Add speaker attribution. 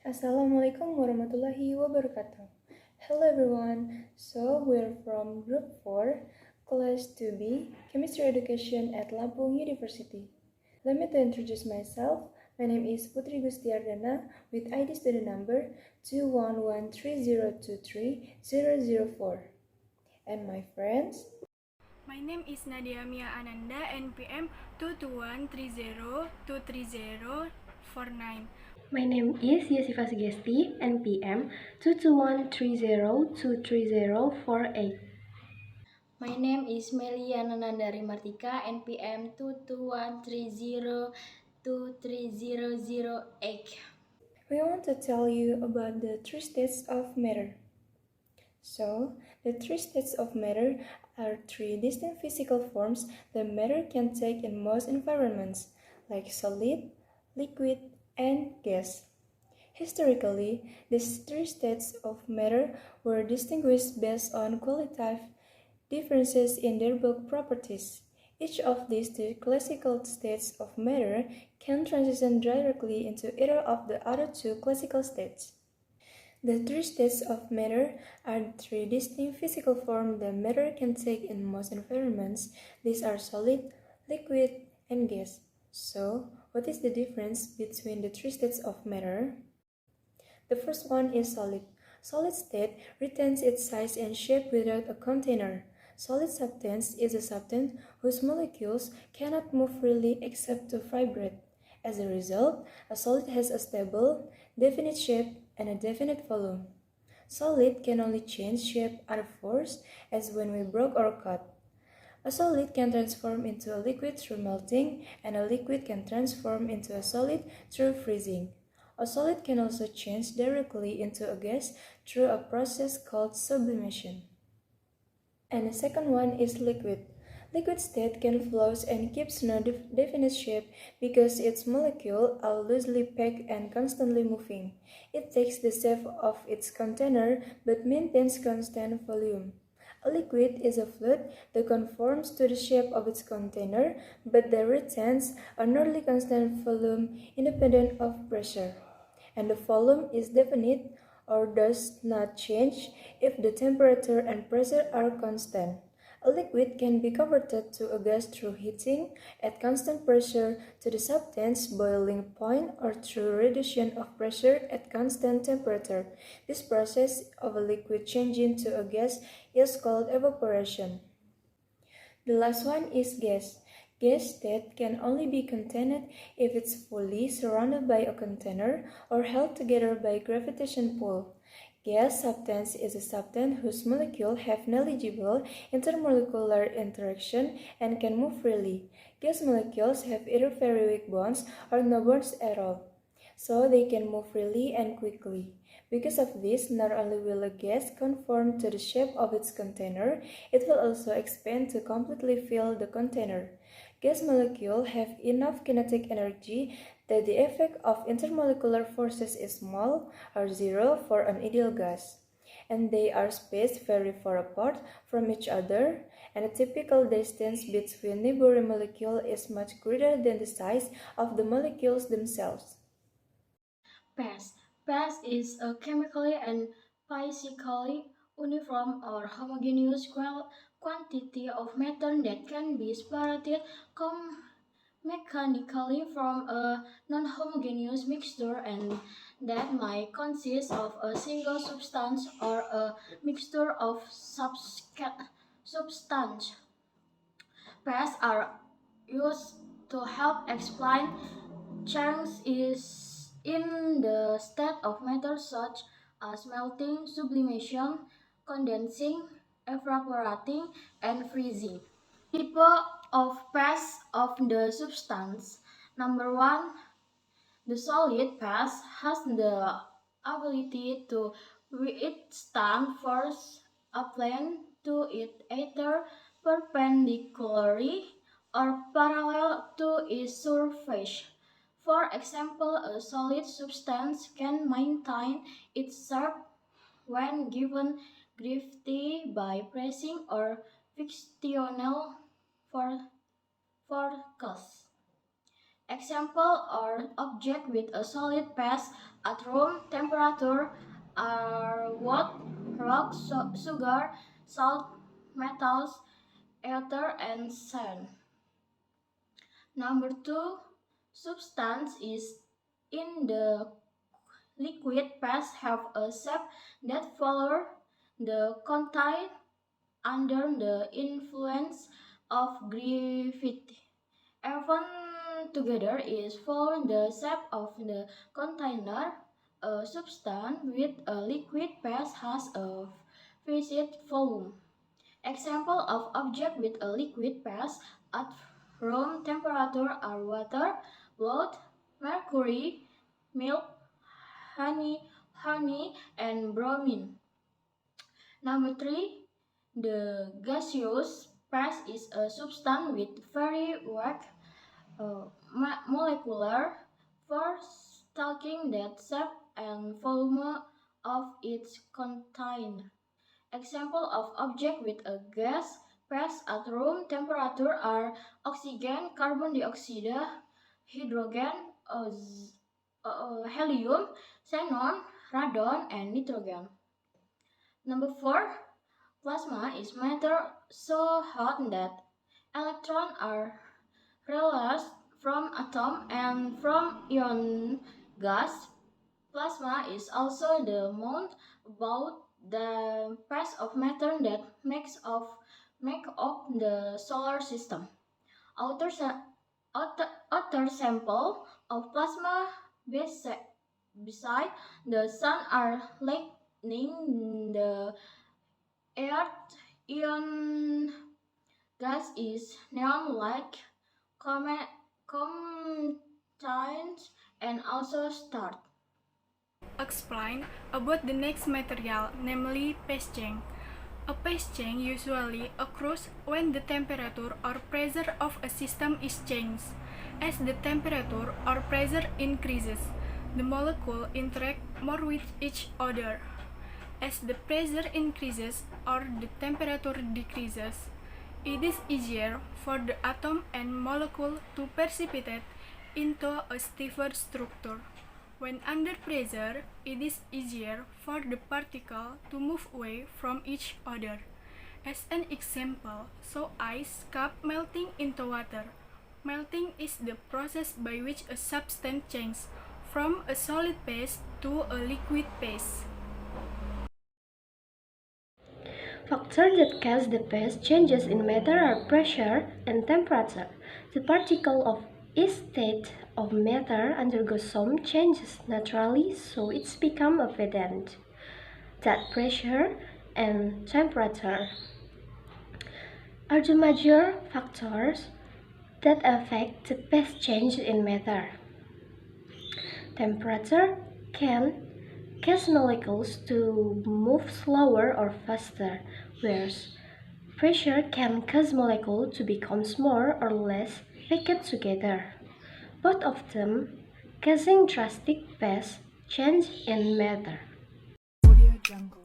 Speaker 1: Assalamualaikum warahmatullahi wabarakatuh. Hello everyone. So we're from Group 4, Class 2B, Chemistry Education at Lampung University. Let me introduce myself. My name is Putri Gustia Ardhana with ID student number 2113023-004. And my friends.
Speaker 2: My name is Nadhea Miya Ananda, NPM 2213023023049.
Speaker 3: My name is Yeshifa Sugesti, NPM 2213023023048.
Speaker 4: My name is Meliana Nanda Rimartika, NPM 22130230008.
Speaker 1: We want to tell you about the three states of matter. So, the three states of matter are three distinct physical forms that matter can take in most environments, like solid, liquid, and gas. Historically, these three states of matter were distinguished based on qualitative differences in their bulk properties. Each of these two classical states of matter can transition directly into either of the other two classical states. The three states of matter are three distinct physical forms that matter can take in most environments. These are solid, liquid, and gas. So, what is the difference between the three states of matter? The first one is solid. Solid state retains its size and shape without a container. Solid substance is a substance whose molecules cannot move freely except to vibrate. As a result, a solid has a stable, definite shape and a definite volume. Solid can only change shape under force, as when we broke or cut. A solid can transform into a liquid through melting, and a liquid can transform into a solid through freezing. A solid can also change directly into a gas through a process called sublimation. And the second one is liquid. Liquid state can flow and keeps no definite shape because its molecules are loosely packed and constantly moving. It takes the shape of its container but maintains constant volume. A liquid is a fluid that conforms to the shape of its container but that retains a nearly constant volume independent of pressure. And the volume is definite or does not change if the temperature and pressure are constant. A liquid can be converted to a gas through heating at constant pressure to the substance boiling point or through reduction of pressure at constant temperature. This process of a liquid changing to a gas is called evaporation. The last one is gas. Gas state can only be contained if it's fully surrounded by a container or held together by a gravitation pull. Gas substance is a substance whose molecules have negligible intermolecular interaction and can move freely. Gas molecules have either very weak bonds or no bonds at all, so they can move freely and quickly. Because of this, not only will a gas conform to the shape of its container, it will also expand to completely fill the container. Gas molecules have enough kinetic energy that the effect of intermolecular forces is small or zero for an ideal gas, and they are spaced very far apart from each other, and a typical distance between neighboring molecules is much greater than the size of the molecules themselves.
Speaker 4: Phase is a chemically and physically uniform or homogeneous quantity of matter that can be separated mechanically from a non-homogeneous mixture and that might consist of a single substance or a mixture of substance. Pairs are used to help explain changes is in the state of matter such as melting, sublimation, condensing, evaporating, and freezing. Type of phase of the substance. Number one, the solid phase has the ability to withstand force applied to it either perpendicularly or parallel to its surface. For example, a solid substance can maintain its shape when given gravity by pressing or fictional forces. Example are objects with a solid mass at room temperature are water, rock, sugar, salt, metals, ether, and sand. Number two, substance is in the liquid phase have a shape that follow the content under the influence of gravity. Even together is follow the shape of the container. A substance with a liquid phase has a fixed volume. Example of object with a liquid phase at room temperature are water, blood, mercury, milk, honey, and bromine. Number three, the gaseous phase is a substance with very weak molecular force talking that shape and volume of its container. Example of object with a gas phase at room temperature are oxygen, carbon dioxide, hydrogen, helium, xenon, radon, and nitrogen. Number 4, plasma is matter so hot that electrons are released from atom and from ion gas. Plasma is also the amount about the phase of matter that make up the solar system. Outer sample of plasma beside the sun are lightning. The earth ion gas is neon like contains and also start.
Speaker 2: Explain about the next material, namely phase change. A phase change usually occurs when the temperature or pressure of a system is changed. As the temperature or pressure increases, the molecules interact more with each other. As the pressure increases or the temperature decreases, it is easier for the atom and molecule to precipitate into a stiffer structure. When under pressure, it is easier for the particle to move away from each other. As an example, so ice cup melting into water. Melting is the process by which a substance changes from a solid phase to a liquid phase.
Speaker 3: Factors that cause the phase changes in matter are pressure and temperature. The particle of each state of matter undergoes some changes naturally, so it's become evident that pressure and temperature are the major factors that affect the phase change in matter. Temperature can cause molecules to move slower or faster, whereas pressure can cause molecules to become more or less packed together, both of them causing drastic phase change in matter.
Speaker 5: Audio Jungle.